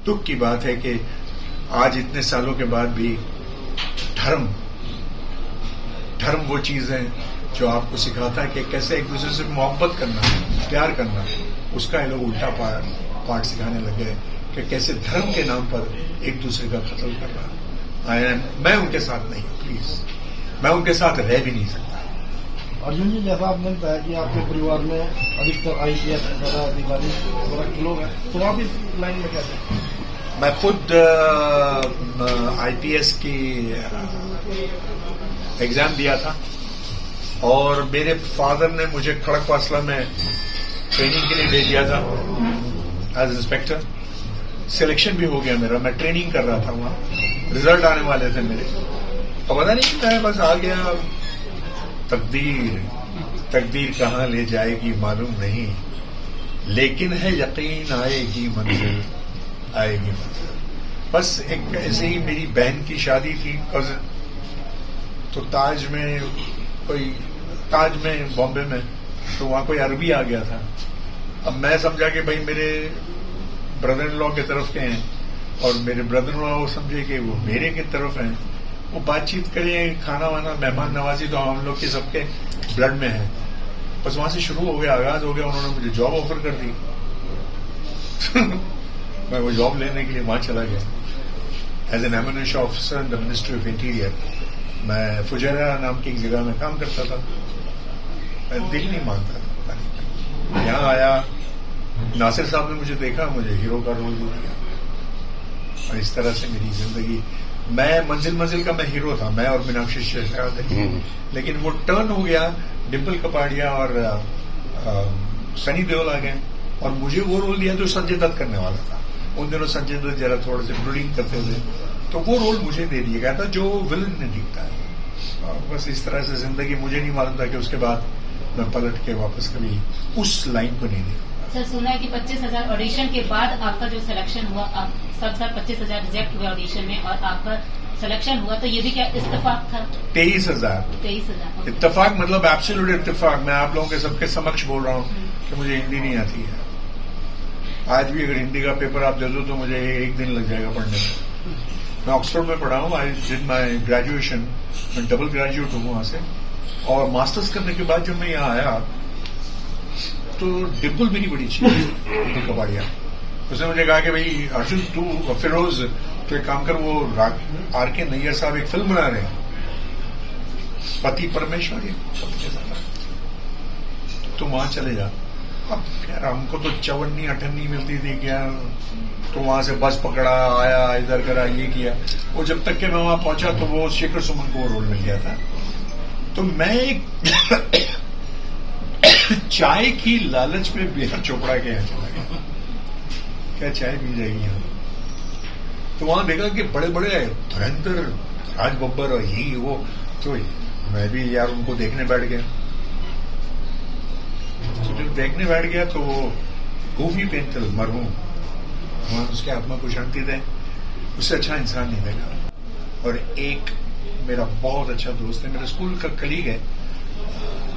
दुख की बात है कि आज इतने सालों के बाद भी धर्म वो चीज है जो आपको सिखाता है कि कैसे एक दूसरे से मोहब्बत करना, प्यार करना, उसका ये लोग उल्टा पाठ सिखाने लगे कि कैसे धर्म के नाम पर एक दूसरे का कत्ल करना। मैं उनके साथ नहीं हूं, प्लीज, मैं उनके साथ रह भी नहीं सकता। अर्जुन जी, जैसा आपने बताया कि आपके परिवार में अधिकतर IPS अधिकारी लोग हैं, तो आप इस लाइन में कैसे? मैं खुद IPS की एग्जाम दिया था और मेरे फादर ने मुझे खड़कवासला में ट्रेनिंग के लिए भेज दिया था एज इंस्पेक्टर। सिलेक्शन भी हो गया मेरा, मैं ट्रेनिंग कर रहा था वहां, रिजल्ट आने वाले थे मेरे, और पता नहीं मैं बस आ गया। तकदीर कहाँ ले जाएगी मालूम नहीं, लेकिन है यकीन आएगी मंजिल। बस एक ऐसे ही मेरी बहन की शादी थी कजिन, तो ताज में बॉम्बे में, तो वहां कोई अरबी आ गया था। अब मैं समझा कि भाई मेरे ब्रदर इन लॉ की तरफ के हैं और मेरे ब्रदर इन लॉ वो समझे कि वो मेरे की तरफ हैं, वो बातचीत करें, खाना वाना, मेहमान नवाजी तो हम लोग के सबके ब्लड में है। बस वहां से शुरू हो गया, आगाज हो गया। उन्होंने मुझे जॉब ऑफर कर दी मैं वो जॉब लेने के लिए वहां चला गया as an immigration officer in the ministry of interior. मैं फुजैरा नाम की एक जगह में काम करता था। मैं दिल नहीं मानता था। यहाँ आया, नासिर साहब ने मुझे देखा, मुझे हीरो का रोल दे दिया, और इस तरह से मेरी जिंदगी, मैं मंजिल का मैं हीरो था, मैं और मीनाक्षी शेरशाह, लेकिन वो टर्न हो गया, डिम्पल कपाड़िया और सनी देओल आ गए और मुझे वो रोल दिया जो संजय दत्त करने वाला था। उन दिनों संजय दत्त जरा थोड़े से ब्रीडिंग करते थे, तो वो रोल मुझे दे दिया गया था जो विलन ने दिखता है। और बस इस तरह से जिंदगी, मुझे नहीं मालूम था कि उसके बाद मैं पलट के वापस कभी उस लाइन को नहीं देखूंगा। सर, सुना है कि 25,000 ऑडिशन के बाद आपका जो सिलेक्शन हुआ, आप सब 25,000 रिजेक्ट हुए ऑडिशन में और आपका सिलेक्शन हुआ, तो ये भी क्या इत्तेफाक था? 23,000 इत्तेफाक, मतलब एब्सोल्यूट इत्तेफाक। मैं आप लोगों के सबके समक्ष बोल रहा हूँ कि मुझे हिंदी नहीं आती है। आज भी अगर हिंदी का पेपर आप दे दो तो मुझे 1 दिन लग जाएगा पढ़ने में। मैं ऑक्सफोर्ड में पढ़ा हूँ, आई डिड माई ग्रेजुएशन, मैं डबल ग्रेजुएट हूँ वहां से, और मास्टर्स करने के बाद जब मैं यहाँ आया तो डिम्पल मेरी बड़ी अच्छी डिम्पल कपाड़िया, उसने मुझे कहा कि भाई अर्जुन तू फिरोज तो एक काम कर, वो RK नैयर साहब एक फिल्म बना रहे हैं, पति परमेश्वर, तो वहां चले जा। अब यार हमको तो 54-58 मिलती थी क्या, तो वहां से बस पकड़ा, आया, इधर करा, ये किया। वो जब तक के मैं वहां पहुंचा तो वो शेखर सुमन को रोल मिल गया था। तो मैं एक चाय की लालच में बिहार चोपड़ा के यहाँ चला गया, क्या चाय मिल जाएगी यहाँ। तो वहां देखा कि बड़े बड़े धुरंधर, राज बब्बर और ये वो, तो मैं भी यार उनको देखने बैठ गया। तो जब देखने बैठ गया तो वो गूफी पेंटल मरहूम, भगवान उसके आत्मा को शांति दे, उससे अच्छा इंसान नहीं देखा। और एक मेरा बहुत अच्छा दोस्त है, मेरे स्कूल का कलीग है,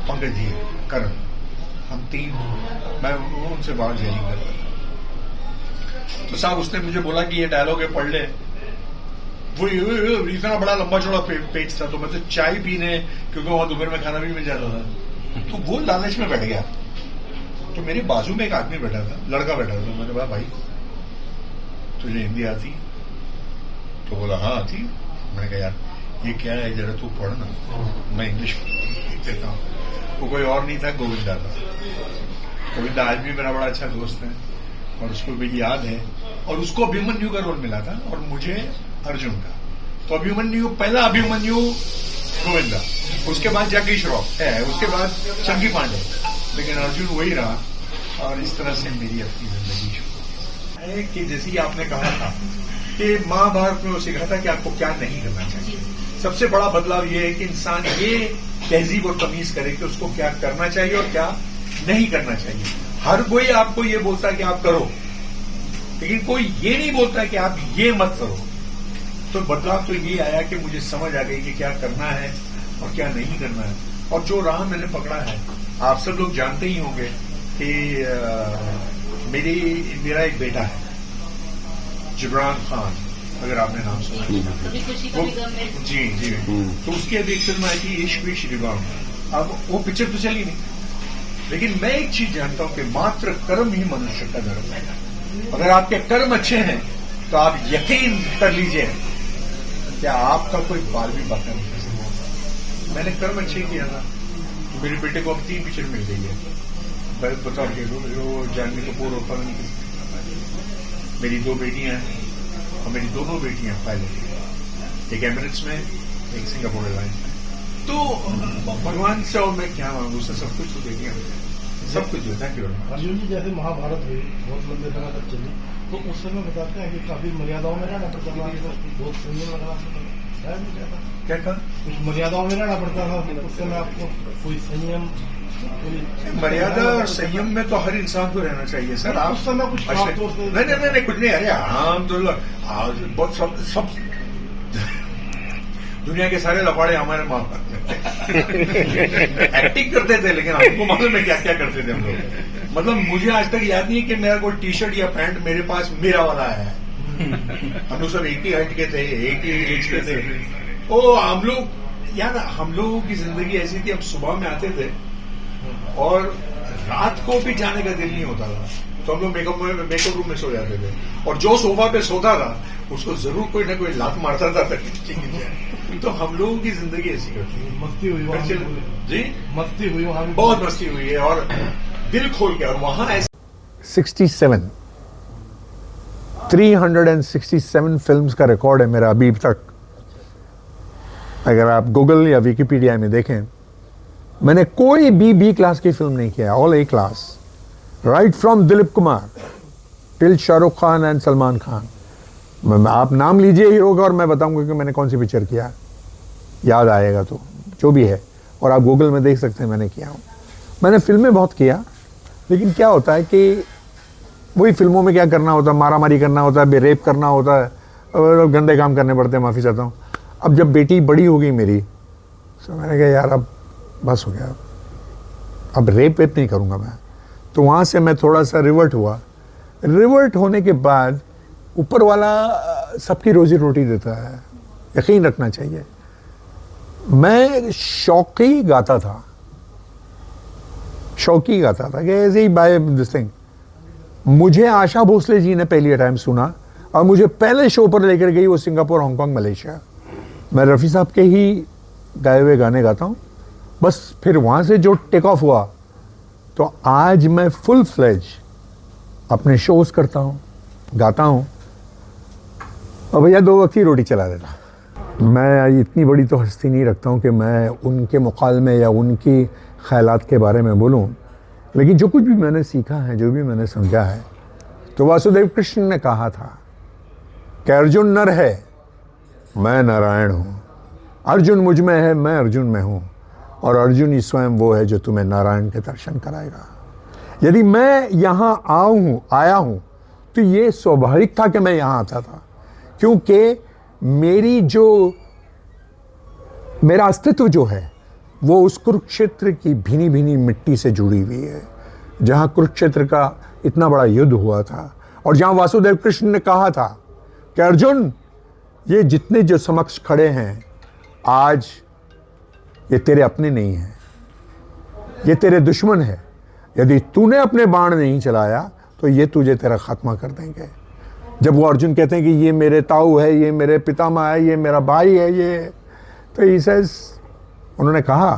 पंकज जी करण, हम 3, मैं उनसे बाहर जेलिंग करता था। तो साहब उसने मुझे बोला कि ये डायलॉग है, पढ़ ले। वो इतना बड़ा लंबा चौड़ा पेज था, तो मैं तो चाय पीने, क्योंकि वहां दोपहर में खाना भी मिल जाता था, तो वो लालच में बैठ गया। तो मेरे बाजू में एक आदमी बैठा था, लड़का बैठा था। मैंने बोला भाई तुझे हिंदी आती? तो बोला हाँ आती। मैंने कहा यार ये क्या है, जरा तू पढ़ ना, मैं इंग्लिश देता हूँ। वो कोई और नहीं था, गोविंदा था। गोविंदा आज भी मेरा बड़ा अच्छा दोस्त है और उसको भी याद है, और उसको अभिमन्यु का रोल मिला था और मुझे अर्जुन का। तो अभिमन्यु, पहला अभिमन्यु गोविंदा, उसके बाद जगदीश श्रॉफ है, उसके बाद चंकी पांडे, लेकिन अर्जुन वही रहा। और इस तरह से मेरी अपनी जिंदगी शुरू है कि जैसे आपने कहा था कि महाभारत में वो सिखाता कि आपको क्या नहीं करना चाहिए। सबसे बड़ा बदलाव ये है कि इंसान ये तहजीब और तमीज करे कि उसको क्या करना चाहिए और क्या नहीं करना चाहिए। हर कोई आपको ये बोलता है कि आप करो, लेकिन कोई ये नहीं बोलता कि आप ये मत करो। तो बदलाव तो ये आया कि मुझे समझ आ गई कि क्या करना है और क्या नहीं करना है, और जो राह मैंने पकड़ा है। आप सब लोग जानते ही होंगे कि मेरा एक बेटा है जिब्रान खान, अगर आपने नाम सुना है। कभी खुशी कभी गम में। जी जी। तो उसकी अभी एक फिल्म आई थी इश्क विश्क रिबाउंड। अब वो पिक्चर तो चली नहीं, लेकिन मैं एक चीज जानता हूं कि मात्र कर्म ही मनुष्य का धर्म है। अगर आपके कर्म अच्छे हैं तो आप यकीन कर लीजिए कि आपका कोई बाल भी बाका नहीं कर सकता। मैंने कर्म अच्छे किया था, मेरे बेटे को अब 3 पिक्चर मिल गई है। बताओ कि वो जानवी कपूर और पता नहीं किसी। मेरी 2 बेटियां हैं और मेरी दोनों बेटियां पायलट, एक एमिरेट्स में, एक सिंगापुर एयरलाइंस में। तो भगवान से और मैं क्या मांगू, उसने सब कुछ तो दे दिया, सब कुछ जो। Thank you. अर्जुन जी, जैसे महाभारत हुई बहुत लंबे समय तक चली, तो उस समय बताते हैं कि काफी मर्यादाओं में रहना पड़ता था, बहुत संयम लगाना पड़ता था। क्या कहा? कुछ मर्यादाओं में रहना पड़ता था उस समय आपको, कोई संयम। मर्यादा और संयम में तो हर इंसान को रहना चाहिए सर। आप उस समय कुछ खास तौर से नहीं कुछ नहीं। अरे हम तो बहुत सब दुनिया के सारे लफाड़े हमारे माँ बाप एक्टिंग करते थे, लेकिन हमको मालूम है क्या क्या करते थे हम लोग। मतलब मुझे आज तक याद नहीं है कि मेरा कोई टी शर्ट या पैंट मेरे पास मेरा वाला है। हम लोग सब एक ही हाइट के थे, एक ही एज के थे। ओ हम लोग यार, हम लोगों की जिंदगी ऐसी थी, हम सुबह में आते थे और रात को भी जाने का दिल नहीं होता था, तो हम लोग मेकअप रूम में सो जाते थे। और जो सोफा पे सोता था उसको जरूर कोई ना कोई लात मारता था तक। तो हम लोगों की जिंदगी ऐसी करती है। मस्ती हुई वहाँ जी, मस्ती हुई वहाँ, बहुत मस्ती हुई है और दिल खोल के। और वहां 67 367 फिल्म्स का रिकॉर्ड है मेरा अभी तक। अगर आप गूगल या विकिपीडिया में देखें, मैंने कोई भी बी क्लास की फिल्म नहीं किया, all A class, right from Dilip Kumar till Shahrukh Khan and Salman Khan. आप नाम लीजिए हीरो का और मैं बताऊंगा कि मैंने कौन सी पिक्चर किया, याद आएगा तो, जो भी है। और आप गूगल में देख सकते हैं मैंने किया हूँ। मैंने फिल्में बहुत किया, लेकिन क्या होता है कि वही फिल्मों में क्या करना होता है, मारा मारी करना होता है, रेप करना होता है, और गंदे काम करने पड़ते हैं, माफ़ी चाहता हूँ। अब जब बेटी बड़ी हो गई मेरी, तो मैंने कहा यार अब बस हो गया, अब रेप नहीं करूँगा मैं। तो वहाँ से मैं थोड़ा सा रिवर्ट हुआ। रिवर्ट होने के बाद ऊपर वाला सबकी रोजी रोटी देता है, यकीन रखना चाहिए। मैं शौकी गाता था कि ऐसे ही बाय दिस थिंग। मुझे आशा भोसले जी ने पहली टाइम सुना और मुझे पहले शो पर लेकर गई, वो सिंगापुर, हांगकांग, मलेशिया। मैं रफ़ी साहब के ही गाए हुए गाने गाता हूँ बस। फिर वहाँ से जो टेक ऑफ हुआ, तो आज मैं फुल फ्लेज अपने शोज करता हूँ, गाता हूँ और भैया 2 वक्त की रोटी चला देता। मैं इतनी बड़ी तो हस्ती नहीं रखता हूँ कि मैं उनके मुकालमे या उनकी ख्यालात के बारे में बोलूँ, लेकिन जो कुछ भी मैंने सीखा है, जो भी मैंने समझा है, तो वासुदेव कृष्ण ने कहा था कि अर्जुन नर है, मैं नारायण हूँ। अर्जुन मुझ में है, मैं अर्जुन में हूँ, और अर्जुन ही स्वयं वो है जो तुम्हें नारायण के दर्शन कराएगा। यदि मैं यहाँ आया हूँ तो ये स्वाभाविक था कि मैं यहाँ आता था, क्योंकि मेरा अस्तित्व जो है वो उस कुरुक्षेत्र की भीनी भीनी मिट्टी से जुड़ी हुई है, जहाँ कुरुक्षेत्र का इतना बड़ा युद्ध हुआ था, और जहाँ वासुदेव कृष्ण ने कहा था कि अर्जुन, ये जितने जो समक्ष खड़े हैं आज, ये तेरे अपने नहीं हैं, ये तेरे दुश्मन है। यदि तूने अपने बाण नहीं चलाया तो ये तुझे तेरा खात्मा कर देंगे। जब वो अर्जुन कहते हैं कि ये मेरे ताऊ है, ये मेरे पितामह है, ये मेरा भाई है, ये, तो ही सेज, उन्होंने कहा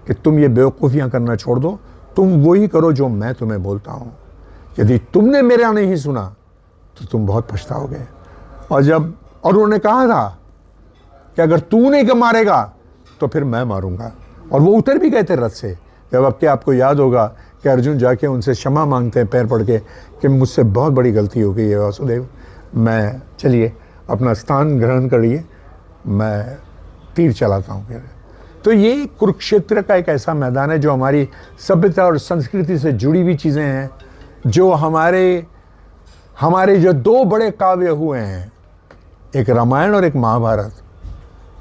कि तुम ये बेवकूफ़ियाँ करना छोड़ दो, तुम वही करो जो मैं तुम्हें बोलता हूँ। यदि तुमने मेरा नहीं सुना तो तुम बहुत पछताओगे। और उन्होंने कहा था कि अगर तू नहीं मारेगा तो फिर मैं मारूंगा। और वो उतर भी गए थे रथ से। जब अब आपको याद होगा कि अर्जुन जाके उनसे क्षमा मांगते हैं पैर पड़ के कि मुझसे बहुत बड़ी गलती हो गई है वासुदेव, मैं, चलिए अपना स्थान ग्रहण करिए, मैं तीर चलाता हूँ। तो ये कुरुक्षेत्र का एक ऐसा मैदान है जो हमारी सभ्यता और संस्कृति से जुड़ी हुई चीज़ें हैं, जो हमारे जो 2 बड़े काव्य हुए हैं, एक रामायण और एक महाभारत,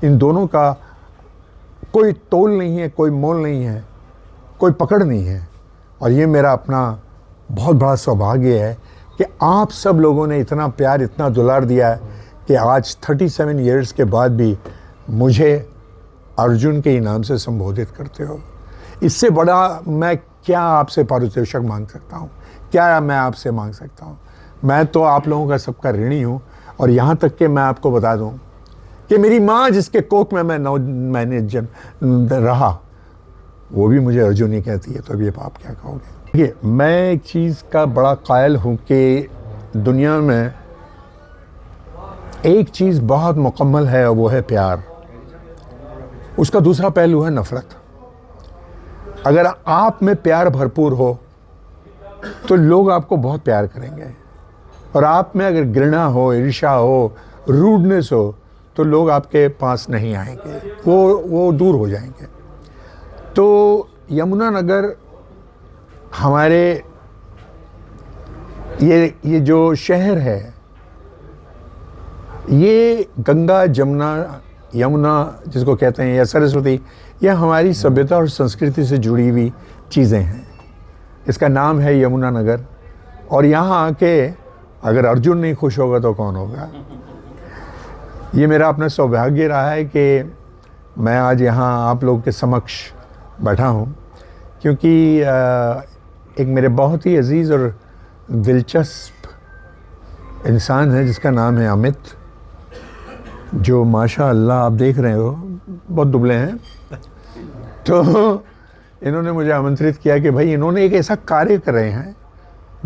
इन दोनों का कोई तोल नहीं है, कोई मोल नहीं है, कोई पकड़ नहीं है। और ये मेरा अपना बहुत बड़ा सौभाग्य है कि आप सब लोगों ने इतना प्यार, इतना दुलार दिया है कि आज 37 इयर्स के बाद भी मुझे अर्जुन के इनाम से संबोधित करते हो। इससे बड़ा मैं क्या आपसे पारितोषिक मांग सकता हूँ? क्या मैं आपसे मांग सकता हूँ? मैं तो आप लोगों का सबका ऋणी हूँ। और यहाँ तक कि मैं आपको बता दूँ कि मेरी माँ जिसके कोख में मैं 9 महीने रहा, वो भी मुझे अर्जुन ही कहती है। तो अब ये आप क्या कहोगे? देखिए, मैं एक चीज़ का बड़ा कायल हूँ कि दुनिया में एक चीज़ बहुत मुकम्मल है और वो है प्यार। उसका दूसरा पहलू है नफ़रत। अगर आप में प्यार भरपूर हो तो लोग आपको बहुत प्यार करेंगे, और आप में अगर घृणा हो, ईर्ष्या हो, रूडनेस हो, तो लोग आपके पास नहीं आएंगे, वो दूर हो जाएंगे। तो यमुनानगर हमारे ये जो शहर है, ये गंगा, जमुना, यमुना जिसको कहते हैं, या सरस्वती, यह हमारी सभ्यता और संस्कृति से जुड़ी हुई चीज़ें हैं। इसका नाम है यमुनानगर। और यहाँ आके अगर अर्जुन नहीं खुश होगा तो कौन होगा? ये मेरा अपना सौभाग्य रहा है कि मैं आज यहाँ आप लोगों के समक्ष बैठा हूँ, क्योंकि एक मेरे बहुत ही अजीज़ और दिलचस्प इंसान है जिसका नाम है अमित, जो माशाअल्लाह आप देख रहे हो बहुत दुबले हैं। तो इन्होंने मुझे आमंत्रित किया कि भाई इन्होंने एक ऐसा कार्य कर रहे हैं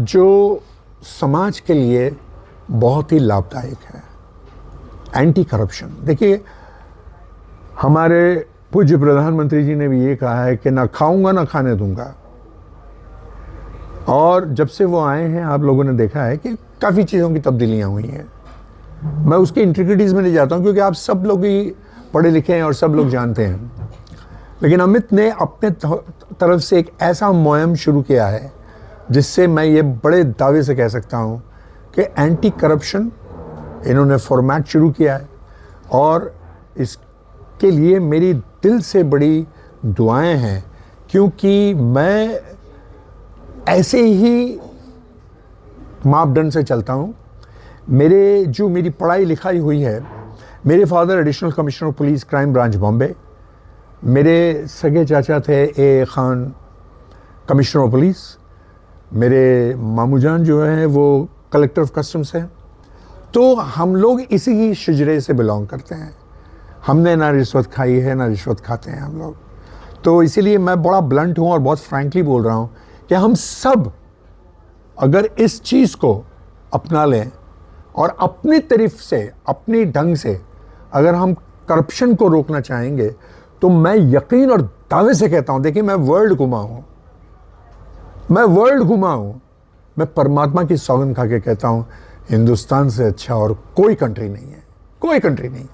जो समाज के लिए बहुत ही लाभदायक है, एंटी करप्शन। देखिए, हमारे पूज्य प्रधानमंत्री जी ने भी ये कहा है कि ना खाऊंगा ना खाने दूंगा। और जब से वो आए हैं, आप लोगों ने देखा है कि काफ़ी चीज़ों की तब्दीलियाँ हुई हैं। मैं उसके इंट्रिकेटीज़ में नहीं जाता हूँ, क्योंकि आप सब लोग ही पढ़े लिखे हैं और सब लोग जानते हैं। लेकिन अमित ने अपने तरफ से एक ऐसा मुहिम शुरू किया है जिससे मैं ये बड़े दावे से कह सकता हूँ कि एंटी करप्शन इन्होंने फॉर्मेट शुरू किया है। और इसके लिए मेरी दिल से बड़ी दुआएं हैं, क्योंकि मैं ऐसे ही मापदंड से चलता हूँ। मेरी पढ़ाई लिखाई हुई है, मेरे father additional commissioner of police crime branch Bombay, मेरे सगे चाचा थे ए खान कमिश्नर ऑफ पुलिस, मेरे मामू जान जो हैं वो कलेक्टर ऑफ कस्टम्स हैं। तो हम लोग इसी ही शिजरे से बिलोंग करते हैं। हमने ना रिश्वत खाई है ना रिश्वत खाते हैं हम लोग। तो इसीलिए मैं बड़ा ब्लंट हूँ और बहुत फ्रैंकली बोल रहा हूँ कि हम सब अगर इस चीज़ को अपना लें और अपनी तरफ से, अपनी ढंग से अगर हम करप्शन को रोकना चाहेंगे, तो मैं यकीन और दावे से कहता हूँ, देखिए मैं वर्ल्ड घुमा हूँ, मैं परमात्मा की सौगंध खा के कहता हूँ, हिंदुस्तान से अच्छा और कोई कंट्री नहीं है, कोई कंट्री नहीं।